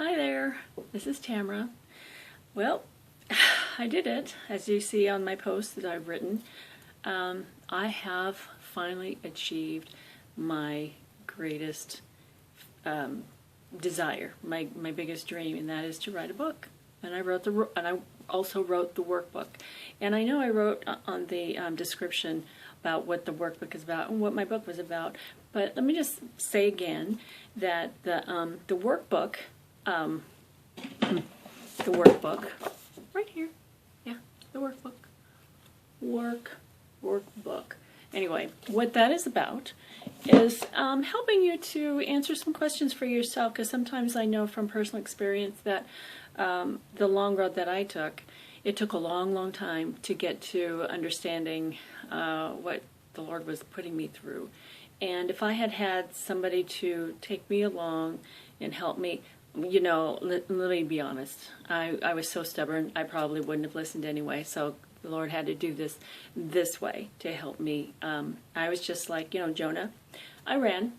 Hi there, this is Tamara. Well, I did it, as you see on my post that I've written. I have finally achieved my greatest desire, my biggest dream, and that is to write a book. And I also wrote the workbook. And I know I wrote on the description about what the workbook is about and what my book was about. But let me just say again that the workbook. The workbook, right here, yeah, the workbook. Anyway, what that is about is helping you to answer some questions for yourself, because sometimes I know from personal experience that the long road that I took, it took a long, long time to get to understanding what the Lord was putting me through. And if I had had somebody to take me along and help me, you know, let me be honest, I was so stubborn, I probably wouldn't have listened anyway, so the Lord had to do this way to help me. I was just like, you know, Jonah. I ran,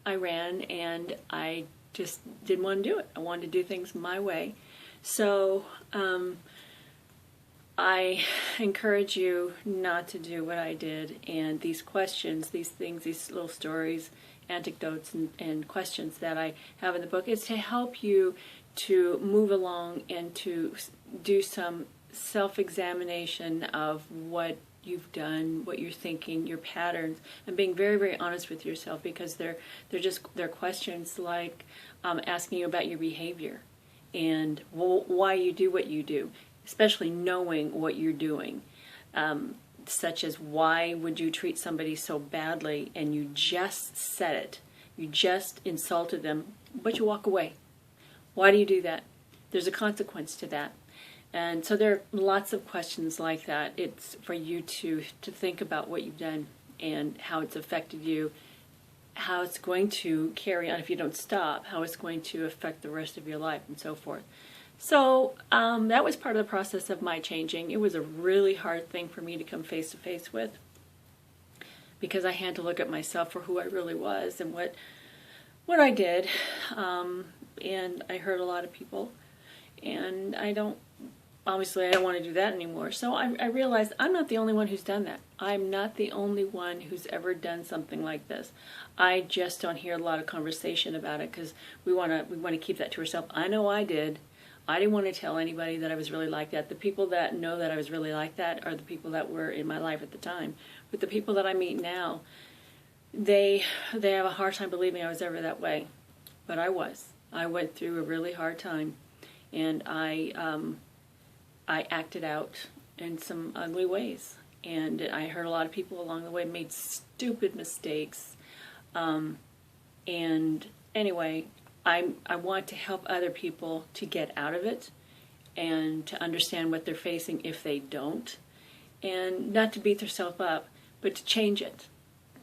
and I just didn't want to do it. I wanted to do things my way. So I encourage you not to do what I did, and these questions, these things, these little stories, anecdotes and questions that I have in the book is to help you to move along and to do some self-examination of what you've done, what you're thinking, your patterns, and being very, very honest with yourself, because they're questions like asking you about your behavior and why you do what you do, especially knowing what you're doing. Such as, why would you treat somebody so badly and you just said it, you just insulted them, but you walk away? Why do you do that? There's a consequence to that. And so there are lots of questions like that. It's for you to think about what you've done and how it's affected you, how it's going to carry on if you don't stop, how it's going to affect the rest of your life, and so forth. So that was part of the process of my changing. It was a really hard thing for me to come face to face with, because I had to look at myself for who I really was and what I did. And I hurt a lot of people, and I don't want to do that anymore. So I realized I'm not the only one who's done that. I'm not the only one who's ever done something like this. I just don't hear a lot of conversation about it, because we want to keep that to ourselves. I know I did. I didn't want to tell anybody that I was really like that. The people that know that I was really like that are the people that were in my life at the time. But the people that I meet now, they have a hard time believing I was ever that way. But I was. I went through a really hard time, and I acted out in some ugly ways. And I hurt a lot of people along the way, made stupid mistakes. And anyway, I want to help other people to get out of it and to understand what they're facing if they don't, and not to beat themselves up, but to change it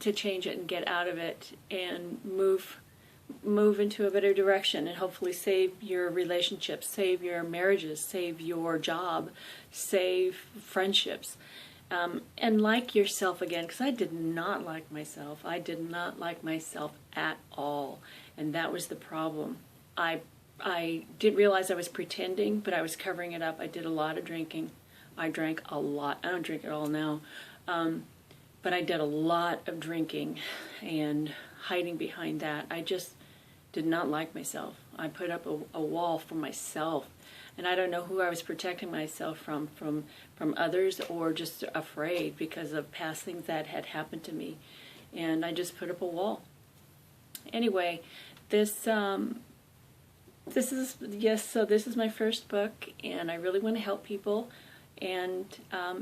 and get out of it and move into a better direction, and hopefully save your relationships, save your marriages, save your job, save friendships, and like yourself again, because I did not like myself. I did not like myself at all. And that was the problem. I didn't realize I was pretending, but I was covering it up. I did a lot of drinking. I drank a lot. I don't drink at all now. But I did a lot of drinking and hiding behind that. I just did not like myself. I put up a wall for myself. And I don't know who I was protecting myself from others, or just afraid because of past things that had happened to me. And I just put up a wall. Anyway, this is my first book, and I really want to help people, and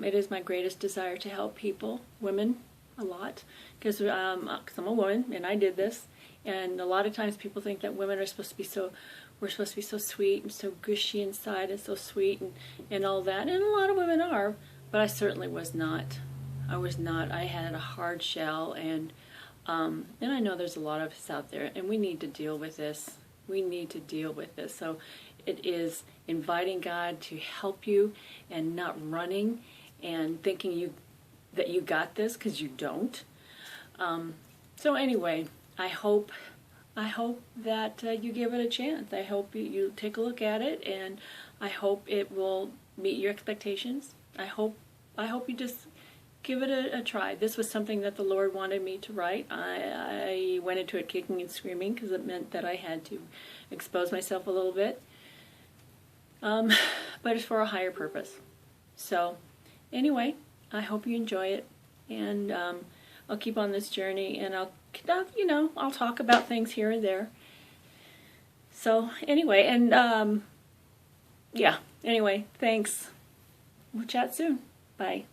it is my greatest desire to help people, women, a lot, because I'm a woman and I did this, and a lot of times people think that women are supposed to be we're supposed to be so sweet and so gushy inside and so sweet and all that, and a lot of women are, but I certainly was not. I was not. I had a hard shell, and I know there's a lot of us out there, and we need to deal with this. We need to deal with this. So it is inviting God to help you, and not running and thinking that you got this, because you don't. So anyway, I hope I hope that you give it a chance. I hope you take a look at it, and I hope it will meet your expectations. I hope you just give it a try. This was something that the Lord wanted me to write. I went into it kicking and screaming because it meant that I had to expose myself a little bit. But it's for a higher purpose. So anyway, I hope you enjoy it, and I'll keep on this journey, and I'll talk about things here and there. So anyway, and yeah, anyway, thanks. We'll chat soon. Bye.